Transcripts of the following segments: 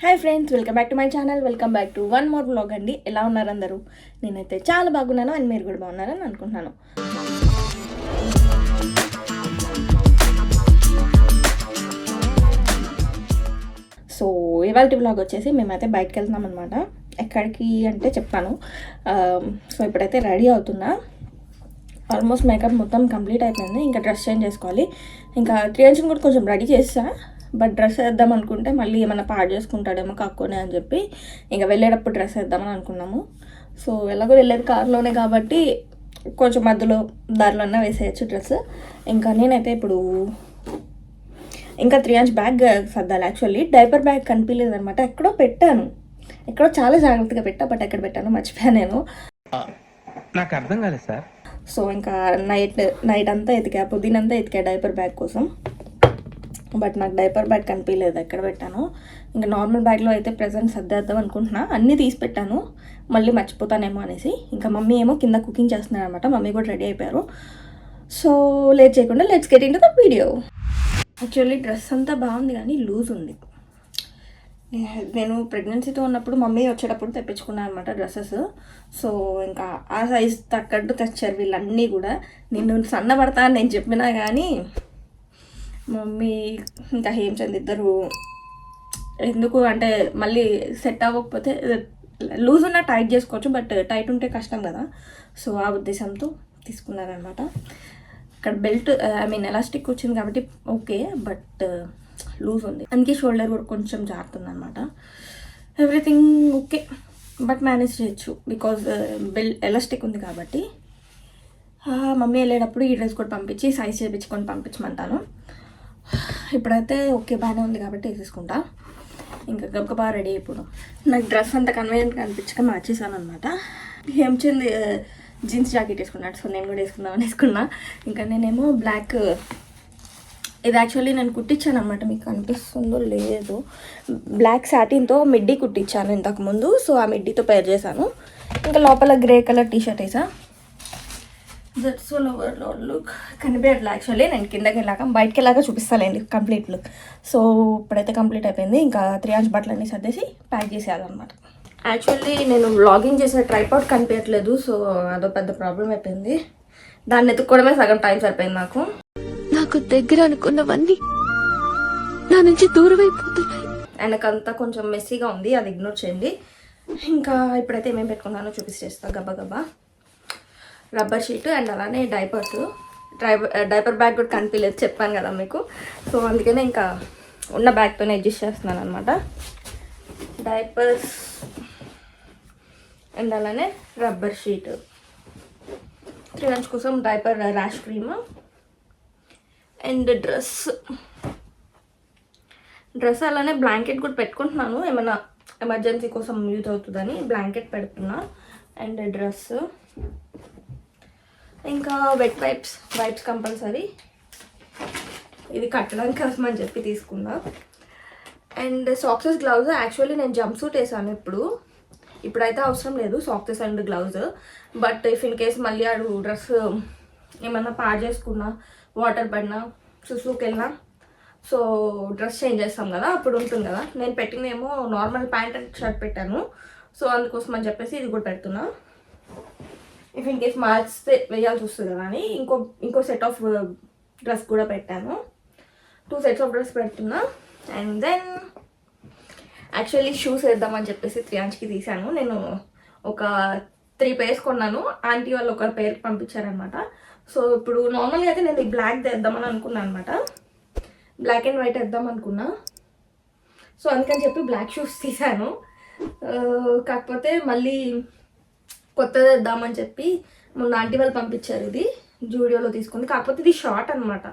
Hi friends, welcome back to my channel. Welcome back to one more vlog అండి. ఎలా ఉన్నారు అందరూ? నేనైతే చాలా బాగున్నాను అండ్ మీరు కూడా బాగున్నారని అనుకుంటున్నాను. సో ఇవాళ వ్లాగ్ వచ్చేసి మేమైతే బయటకు వెళ్తున్నాం అనమాట. ఎక్కడికి అంటే చెప్తాను. సో ఇప్పుడైతే రెడీ అవుతున్నా. ఆల్మోస్ట్ మేకప్ మొత్తం కంప్లీట్ అయిపోయింది. ఇంకా డ్రెస్ చేంజ్ చేసుకోవాలి. ఇంకా త్రియాంశన్ కూడా కొంచెం రెడీ చేసా. బట్ డ్రెస్ వేద్దాం అనుకుంటే మళ్ళీ ఏమైనా పాడు చేసుకుంటాడేమో కక్కునే అని చెప్పి ఇంకా వెళ్ళేటప్పుడు డ్రెస్ వేద్దామని అనుకున్నాము. సో ఎలాగో వెళ్ళేది కార్లోనే కాబట్టి కొంచెం మధ్యలో దారిలోనే వేసేయచ్చు డ్రెస్. ఇంకా నేనైతే ఇప్పుడు ఇంకా Triyansh bag సర్దాలి. Actually diaper bag కనిపించలేదు అనమాట. ఎక్కడో పెట్టాను, ఎక్కడో చాలా జాగ్రత్తగా పెట్టా, బట్ ఎక్కడ పెట్టాను మర్చిపోయాను నేను. నాకు అర్థం కాలేదు సార్. సో ఇంకా నైట్ అంతా ఎతికా, పొద్దునంతా ఎతికా డైపర్ బ్యాగ్ కోసం. బట్ నాకు డైపర్ బ్యాగ్ కనిపించలేదు ఎక్కడ పెట్టాను. ఇంకా నార్మల్ బ్యాగ్లో అయితే ప్రెజెంట్ సర్దేద్దాం అనుకుంటున్నా. అన్నీ తీసి పెట్టాను, మళ్ళీ మర్చిపోతానేమో అనేసి. ఇంకా మమ్మీ ఏమో కింద కుకింగ్ చేస్తున్నారు అనమాట. మమ్మీ కూడా రెడీ అయిపోయారు. సో లేట్ చేయకుండా let's get in to the video. Actually dress అంతా బాగుంది కానీ లూజ్ ఉంది. నేను ప్రెగ్నెన్సీతో ఉన్నప్పుడు మమ్మీ వచ్చేటప్పుడు తెప్పించుకున్నాను అనమాట డ్రెస్సెస్. సో ఇంకా ఆ సైజ్ తగ్గట్టు తెచ్చారు వీళ్ళన్నీ కూడా. నేను సన్నపడతా అని నేను చెప్పినా కానీ మమ్మీ ఇంకా హేమచంద్ ఇద్దరు ఎందుకు అంటే మళ్ళీ సెట్ అవ్వకపోతే లూజ్ ఉన్న టైట్ చేసుకోవచ్చు, బట్ టైట్ ఉంటే కష్టం కదా. సో ఆ ఉద్దేశంతో తీసుకున్నారనమాట. ఇక్కడ బెల్ట్ ఎలాస్టిక్ వచ్చింది కాబట్టి ఓకే, బట్ లూజ్ ఉంది. అందుకే షోల్డర్ కూడా కొంచెం జారుతుంది అనమాట. ఎవ్రీథింగ్ ఓకే, బట్ మేనేజ్ చేయొచ్చు బికాజ్ ఎలాస్టిక్ ఉంది కాబట్టి. మమ్మీ వెళ్ళేటప్పుడు ఈ డ్రెస్ కూడా పంపించి సైజ్ చేయించుకొని పంపించమంటాను. ఇప్పుడైతే ఓకే బాగానే ఉంది కాబట్టి వేసేసుకుంటా. ఇంకా గబగబా రెడీ అయిపోవడం. నాకు డ్రెస్ అంత కన్వీనియంట్గా అనిపించక మార్చేసాను అనమాట. హేమచంద్ జీన్స్ జాకెట్ వేసుకున్నాడు, సో నేను కూడా వేసుకుందామని వేసుకున్నా. ఇంకా నేనేమో బ్లాక్, ఇది యాక్చువల్లీ నేను కుట్టించాను అనమాట. మీకు కనిపిస్తుందో లేదు, బ్లాక్ సాటిన్తో మిడ్డీ కుట్టించాను ఇంతకుముందు. సో ఆ మిడ్డీతో పేర్ చేశాను. ఇంకా లోపల గ్రే కలర్ టీషర్ట్ వేసా. That's all over look. కనిపించట్లే యాక్చువల్లీ. నేను కిందకి వెళ్ళాక బయటకి వెళ్ళాక చూపిస్తానండి కంప్లీట్ లుక్. సో ఇప్పుడైతే కంప్లీట్ అయిపోయింది. ఇంకా త్రియాంశ్ బట్టలన్నీ సర్దేసి ప్యాక్ చేసేయాలన్నమాట. యాక్చువల్లీ నేను వ్లాగింగ్ చేసే ట్రైపాడ్ కనిపించట్లేదు. సో అదో పెద్ద ప్రాబ్లం అయిపోయింది. దాన్ని ఎత్తుక్కోవడమే సగం టైం సరిపోయింది నాకు. నాకు దగ్గర అనుకున్నవన్నీ నా నుంచి దూరం అయిపోతున్నాయి. ఆయనకంతా కొంచెం మెస్సీగా ఉంది, అది ఇగ్నోర్ చేయండి. ఇంకా ఇప్పుడైతే ఏమేమి పెట్టుకున్నానో చూపిస్తేస్తాను గబ్బా గబ్బా. రబ్బర్ షీట్ అండ్ అలానే డైపర్స్. డైపర్ బ్యాగ్ కూడా కనిపించలేదు చెప్పాను కదా మీకు. సో అందుకనే ఇంకా ఉన్న బ్యాగ్తోనే అడ్జస్ట్ చేస్తున్నాను అనమాట. డైపర్స్ అండ్ అలానే రబ్బర్ షీట్. త్రియాంశ్ కోసం diaper rash cream and dress అలానే బ్లాంకెట్ కూడా పెట్టుకుంటున్నాను. ఏమైనా ఎమర్జెన్సీ కోసం యూజ్ అవుతుందని బ్లాంకెట్ పెడుతున్నా. అండ్ డ్రెస్, ఇంకా వెట్ వైప్స్ కంపల్సరీ. ఇది కట్టడానికి కోసం అని చెప్పి తీసుకున్నా. And socks, gloves. యాక్చువల్లీ నేను జంప్ సూట్ వేసాను ఇప్పుడైతే అవసరం లేదు socks and gloves. But if in case మళ్ళీ ఆడు డ్రెస్ ఏమన్నా పాడు చేసుకున్నా, వాటర్ పడినా, సుసుకి వెళ్ళినా, సో డ్రెస్ చేంజ్ చేస్తాం కదా అప్పుడు ఉంటుంది కదా. నేను పెట్టినేమో నార్మల్ ప్యాంట్ అండ్ షర్ట్ పెట్టాను. సో అందుకోసం అని చెప్పేసి ఇది కూడా పెడుతున్నా. ఇఫ్ ఇన్ కేస్ మార్చితే వేయాల్సి వస్తుంది కదా అని ఇంకో సెట్ ఆఫ్ డ్రెస్ కూడా పెట్టాను. 2 సెట్స్ ఆఫ్ డ్రెస్ పెడుతున్నా. అండ్ దెన్ యాక్చువల్లీ షూస్ వేద్దామని చెప్పేసి త్రియాంశ్కి తీసాను. నేను ఒక 3 పేర్స్ కొన్నాను. ఆంటీ వాళ్ళు ఒక పేర్ పంపించారనమాట. సో ఇప్పుడు నార్మల్గా అయితే నేను ఈ బ్లాక్ వేద్దామని అనుకున్నాను అనమాట. బ్లాక్ అండ్ వైట్ వేద్దాం అనుకున్నా. సో అందుకని చెప్పి బ్లాక్ షూస్ తీసాను. కాకపోతే మళ్ళీ కొత్తది వేద్దామని చెప్పి మొన్న ఆంటీ వాళ్ళు పంపించారు. ఇది జూడియోలో తీసుకుంది. కాకపోతే ఇది షార్ట్ అనమాట.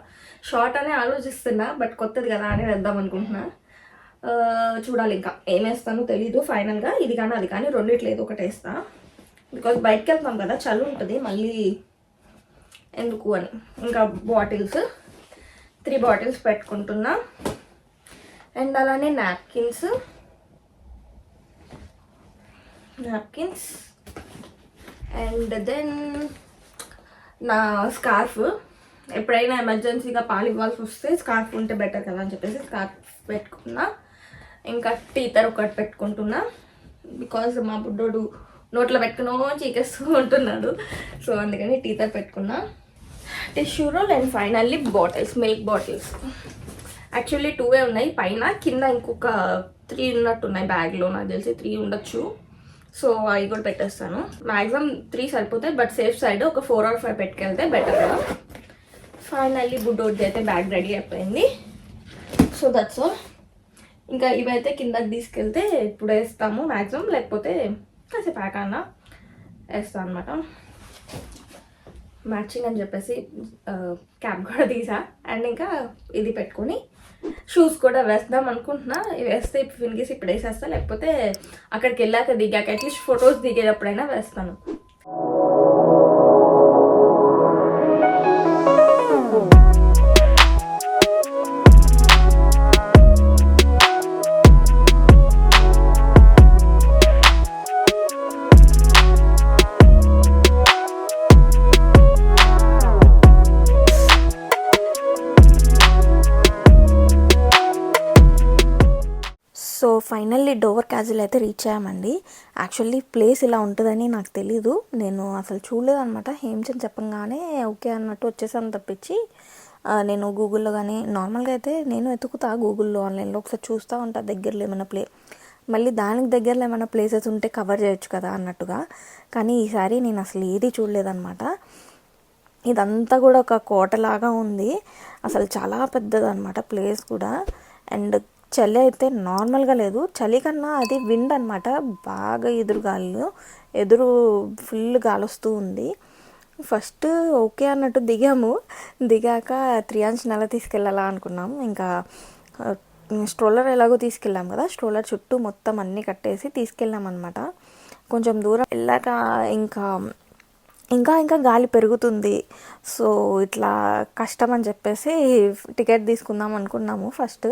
షార్ట్ అనే ఆలోచిస్తున్నా, బట్ కొత్తది కదా అని వేద్దాం అనుకుంటున్నా. చూడాలి ఇంకా ఏం వేస్తానో తెలీదు ఫైనల్గా. ఇది కానీ అది కానీ రెండిట్లేదు ఒకటి వేస్తా. బికాజ్ బయటకు వెళ్తాం కదా, చలి ఉంటుంది మళ్ళీ ఎందుకు అని. ఇంకా బాటిల్స్ 3 బాటిల్స్ పెట్టుకుంటున్నా. అండ్ అలానే నాప్కిన్స్ అండ్ దెన్ నా స్కార్ఫ్. ఎప్పుడైనా ఎమర్జెన్సీగా పాలు ఇవ్వాల్సి వస్తే స్కార్ఫ్ ఉంటే బెటర్ కదా అని చెప్పేసి స్కార్ఫ్ పెట్టుకున్నా. ఇంకా టీతర్ ఒకటి పెట్టుకుంటున్నా, బికాజ్ మా బుడ్డోడు నోట్లో పెట్టుకునో చీకేస్తూ ఉంటున్నాడు. సో అందుకని టీతర్ పెట్టుకున్నా, tissue roll and finally bottles, milk bottles. Actually 2 ఉన్నాయి పైన, కింద ఇంకొక 3 ఉన్నట్టున్నాయి బ్యాగ్లో, నాకు తెలిసి 3 ఉండొచ్చు. సో అవి కూడా పెట్టేస్తాను. మ్యాక్సిమం 3 సరిపోతాయి, బట్ సేఫ్ సైడ్ ఒక 4 or 5 పెట్టుకెళ్తే బెటర్ కదా. ఫైనల్లీ బుడ్డోడ్ది అయితే బ్యాగ్ రెడీ అయిపోయింది. So that's all. ఇంకా ఇవైతే కిందకి తీసుకెళ్తే ఇప్పుడు వేస్తాము మ్యాక్సిమం, లేకపోతే కాసేపు ప్యాకన్నా వేస్తాను అనమాట. మ్యాచింగ్ అని చెప్పేసి క్యాప్ కూడా తీసా, అండ్ ఇంకా ఇది పెట్టుకొని షూస్ కూడా వేద్దాం అనుకుంటున్నా. ఇవి వేస్తే ఇప్పుడు ఇన్కేస్ ఇప్పుడు వేసేస్తా, లేకపోతే అక్కడికి వెళ్ళాక దిగాక అట్లీస్ట్ ఫొటోస్ దిగేటప్పుడైనా వేస్తాను. సో ఫైనల్లీ డోవర్ క్యాజిల్ అయితే రీచ్ అయ్యామండి. యాక్చువల్లీ ప్లేస్ ఇలా ఉంటుందని నాకు తెలీదు, నేను అసలు చూడలేదు అనమాట. హేమచంద్ చెప్పంగానే ఓకే అన్నట్టు వచ్చేసాను తప్పించి నేను గూగుల్లో కానీ నార్మల్గా అయితే నేను వెతుకుతా గూగుల్లో, ఆన్లైన్లో ఒకసారి చూస్తూ ఉంటా దగ్గరలో ఏమైనా మళ్ళీ దానికి దగ్గరలో ఏమైనా ప్లేసెస్ ఉంటే కవర్ చేయొచ్చు కదా అన్నట్టుగా. కానీ ఈసారి నేను అసలు ఏది చూడలేదన్నమాట. ఇదంతా కూడా ఒక కోటలాగా ఉంది, అసలు చాలా పెద్దదన్నమాట ప్లేస్ కూడా. అండ్ చలి అయితే నార్మల్గా లేదు, చలి కన్నా అది విండ్ అనమాట, బాగా ఎదురు ఫుల్ గాలి వస్తూ ఉంది. ఫస్ట్ ఓకే అన్నట్టు దిగాక త్రియాంష్ని ఎలా తీసుకెళ్ళాలా అనుకున్నాం. ఇంకా స్ట్రోలర్ ఎలాగో తీసుకెళ్ళాం కదా, స్ట్రోలర్ చుట్టూ మొత్తం అన్నీ కట్టేసి తీసుకెళ్ళాం అనమాట. కొంచెం దూరం వెళ్ళాక ఇంకా గాలి పెరుగుతుంది. సో ఇట్లా కష్టం అని చెప్పేసి టికెట్ తీసుకుందాం అనుకున్నాము ఫస్ట్,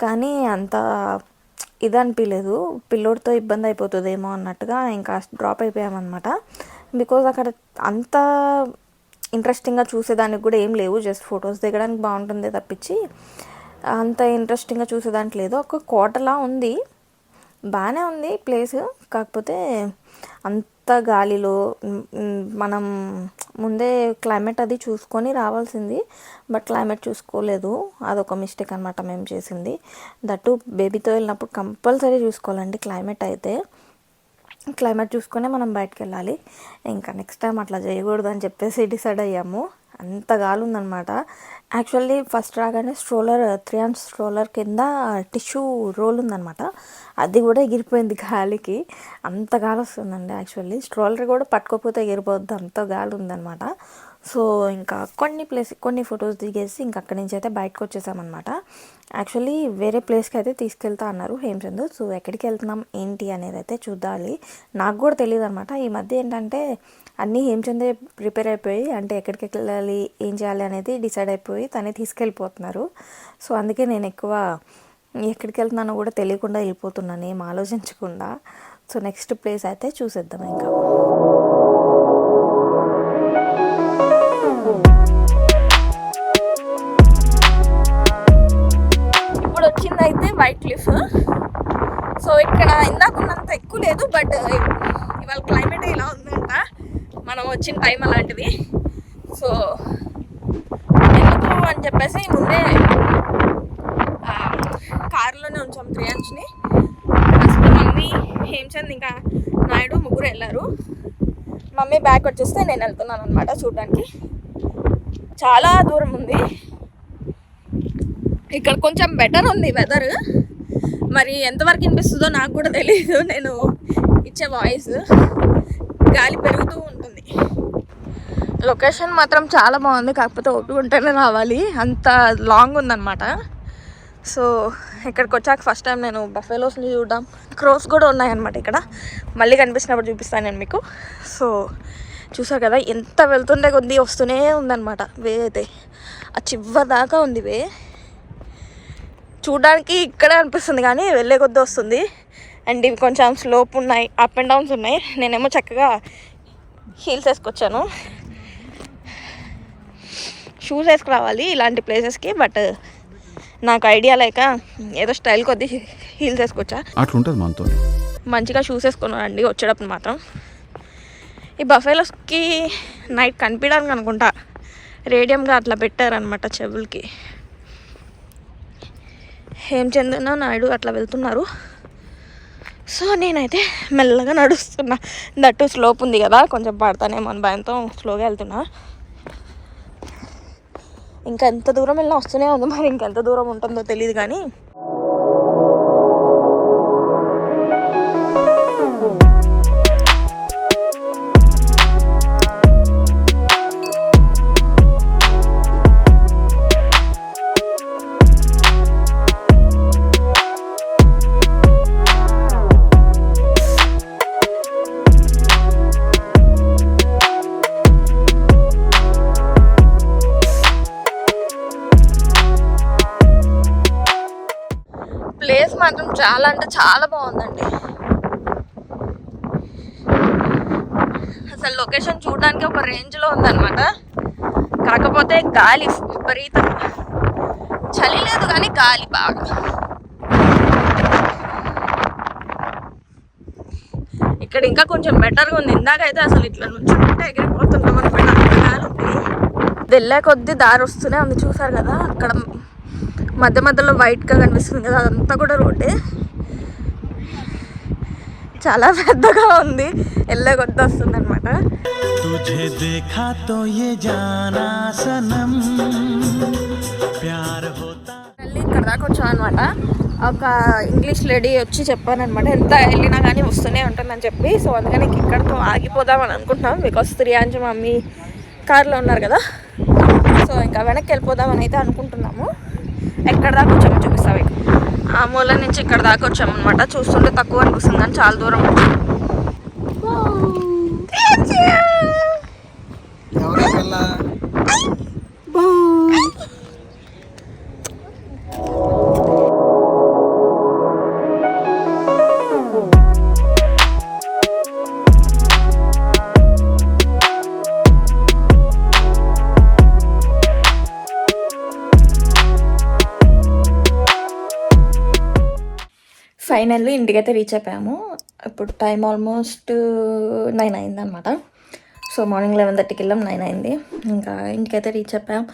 కానీ అంత ఇది అనిపించలేదు, పిల్లోడితో ఇబ్బంది అయిపోతుందేమో అన్నట్టుగా ఇంకా డ్రాప్ అయిపోయామన్నమాట. బికాజ్ అక్కడ అంత ఇంట్రెస్టింగ్గా చూసేదానికి కూడా ఏం లేవు, జస్ట్ ఫొటోస్ దిగడానికి బాగుంటుంది తప్పించి అంత ఇంట్రెస్టింగ్గా చూసేదానికి లేదు. ఒక కోటలా ఉంది, బాగానే ఉంది ప్లేస్, కాకపోతే అంత గాలిలో మనం ముందే క్లైమేట్ అది చూసుకొని రావాల్సింది, బట్ క్లైమేట్ చూసుకోలేదు, అదొక మిస్టేక్ అనమాట మేము చేసింది. దట్టు బేబీతో వెళ్ళినప్పుడు కంపల్సరీ చూసుకోవాలండి క్లైమేట్ చూసుకొని మనం బయటకు వెళ్ళాలి. ఇంకా నెక్స్ట్ టైం అట్లా చేయకూడదు అని చెప్పేసి డిసైడ్ అయ్యాము. అంత గాలి ఉందన్నమాట. యాక్చువల్లీ ఫస్ట్ రాగానే త్రియాంష్ స్ట్రోలర్ కింద టిష్యూ రోల్ ఉందన్నమాట, అది కూడా ఎగిరిపోయింది గాలికి, అంత గాలి వస్తుందండి. యాక్చువల్లీ స్ట్రోలర్ కూడా పట్టుకోకపోతే ఎగిరిపోద్ది, అంత గాలి ఉందన్నమాట. సో ఇంకా కొన్ని ఫొటోస్ దిగేసి ఇంకా అక్కడి నుంచి అయితే బయటకు వచ్చేసామన్నమాట. యాక్చువల్లీ వేరే ప్లేస్కి అయితే తీసుకెళ్తా అన్నారు హేమచంద్. సో ఎక్కడికి వెళ్తున్నాం ఏంటి అనేది అయితే చూడాలి, నాకు కూడా తెలియదు అనమాట. ఈ మధ్య ఏంటంటే అన్నీ హేమచందే ప్రిపేర్ అయిపోయి, అంటే ఎక్కడికి వెళ్ళాలి ఏం చేయాలి అనేది డిసైడ్ అయిపోయి తనే తీసుకెళ్ళిపోతున్నారు. సో అందుకే నేను ఎక్కువ ఎక్కడికి వెళ్తున్నానో కూడా తెలియకుండా వెళ్ళిపోతున్నాను, ఏం ఆలోచించకుండా. సో నెక్స్ట్ ప్లేస్ అయితే చూసేద్దాం. ఇంకా ఇప్పుడు వచ్చిందైతే వైట్ క్లిఫ్. సో ఇక్కడ ఇందాకున్నంత ఎక్కువ లేదు, బట్ ఇవాళ క్లైమేట్ ఇలా ఉందంట, మనం వచ్చిన టైం అలాంటిది. సో ఎందుకు అని చెప్పేసి ముందే కారులోనే ఉంచాం త్రియాంష్ని. ఫస్ట్ మమ్మీ, హేమచంద్ ఇంకా నాయుడు ముగ్గురు వెళ్ళారు. మమ్మీ బ్యాక్ వచ్చేస్తే నేను వెళ్తున్నాను అనమాట చూడడానికి. చాలా దూరం ఉంది, ఇక్కడ కొంచెం బెటర్ ఉంది వెదర్, మరి ఎంతవరకు వినిపిస్తుందో నాకు కూడా తెలియదు నేను ఇచ్చే వాయిస్, గాలి పెరుగుతూ ఉంటుంది. లొకేషన్ మాత్రం చాలా బాగుంది, కాకపోతే ఓపిక ఉంటేనే రావాలి, అంత లాంగ్ ఉందన్నమాట. సో ఇక్కడికి వచ్చాక ఫస్ట్ టైం నేను బఫెలోస్ని చూడడం, క్రోస్ కూడా ఉన్నాయన్నమాట ఇక్కడ, మళ్ళీ కనిపించినప్పుడు చూపిస్తాను నేను మీకు. సో చూసారు కదా ఎంత వెళ్తుండే కొద్ది వస్తూనే ఉందన్నమాట వే, అయితే ఆ చివరి దాకా ఉంది వే. చూడడానికి ఇక్కడే అనిపిస్తుంది కానీ వెళ్ళే కొద్దీ వస్తుంది. అండ్ ఇవి కొంచెం స్లోప్ ఉన్నాయి, అప్ అండ్ డౌన్స్ ఉన్నాయి. నేనేమో చక్కగా హీల్స్ వేసుకొచ్చాను, షూస్ వేసుకురావాలి ఇలాంటి ప్లేసెస్కి, బట్ నాకు ఐడియా లేక ఏదో స్టైల్ కొద్దీ హీల్స్ వేసుకొచ్చా. అట్లుంటుంది మనతో. మంచిగా షూస్ వేసుకున్నానండి వచ్చేటప్పుడు మాత్రం. ఈ బఫేలోస్కి నైట్ కనిపించడానికి అనుకుంటా రేడియంగా అట్లా పెట్టారనమాట చెవులకి. హేమచంద్ర నాయుడు అట్లా వెళ్తున్నారు. సో నేనైతే మెల్లగా నడుస్తున్నా. దట్టు స్లోప్ ఉంది కదా, కొంచెం పడతానేమో అని భయంతో స్లోగా వెళ్తున్నా. ఇంకా ఎంత దూరం వెళ్ళినా వస్తూనే ఉంది, మరి ఇంకెంత దూరం ఉంటుందో తెలియదు కానీ. ప్లేస్ మాత్రం చాలా అంటే చాలా బాగుందండి. అసలు లొకేషన్ చూడడానికి ఒక రేంజ్లో ఉందన్నమాట. కాకపోతే గాలి విపరీతంగా, చలి లేదు కానీ గాలి బాగా. ఇక్కడ ఇంకా కొంచెం బెటర్గా ఉంది. ఇందాకైతే అసలు ఇట్లా నుంచి ఎగిరిపోతున్నాం అనమాట. గాలి ఉంది. వెళ్ళే కొద్దీ దారి వస్తూనే ఉంది, చూసారు కదా అక్కడ మధ్య మధ్యలో వైట్గా కనిపిస్తుంది కదా, అదంతా కూడా రోడ్డే. చాలా పెద్దగా ఉంది, వెళ్ళే కొద్ది వస్తుంది అనమాట. మళ్ళీ ఇక్కడ దాకా వచ్చాం అనమాట. ఒక ఇంగ్లీష్ లేడీ వచ్చి చెప్పానమాట ఎంత వెళ్ళినా కానీ వస్తూనే ఉంటుందని చెప్పి. సో అందుకని ఇక్కడితో ఆగిపోదామని అనుకుంటున్నాం. బికాస్ శ్రీయాంజ మమ్మీ కార్లో ఉన్నారు కదా, సో ఇంకా వెనక్కి వెళ్ళిపోదామని అయితే అనుకుంటున్నాము. ఎక్కడ దాకా వచ్చామో చూపిస్తావు. ఆ మూల నుంచి ఇక్కడ దాకా వచ్చామన్నమాట. చూస్తుంటే తక్కువ అనిపిస్తుంది కానీ చాలా దూరం. ఫైనల్లీ ఇంటికైతే రీచ్ అయిపోయాము. ఇప్పుడు టైం ఆల్మోస్ట్ 9 అయిందనమాట. సో మార్నింగ్ 11:30కి వెళ్ళాం, 9 అయింది. ఇంకా ఇంటికైతే రీచ్ అయిపోయాం.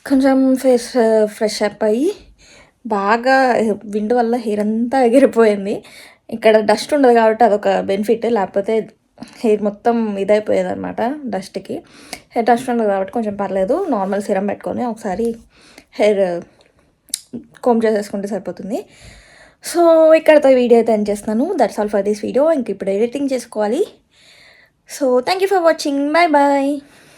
కొంచెం ఫేస్ ఫ్రెష్ అప్ అయ్యి, బాగా విండ్ వల్ల హెయిర్ అంతా ఎగిరిపోయింది. ఇక్కడ డస్ట్ ఉండదు కాబట్టి అదొక బెనిఫిట్, లేకపోతే హెయిర్ మొత్తం ఇదైపోయేది అనమాట డస్ట్కి. హెయిర్ డస్ట్ ఉండదు కాబట్టి కొంచెం పర్లేదు. నార్మల్ సిరం పెట్టుకొని ఒకసారి హెయిర్ కోమ్ చేసేసుకుంటే సరిపోతుంది. సో ఇక్కడతో వీడియో అయితే ఎండ్ చేస్తున్నాను. That's all for this video. ఇంక ఇప్పుడు ఎడిటింగ్ చేసుకోవాలి. So thank you for watching. Bye bye.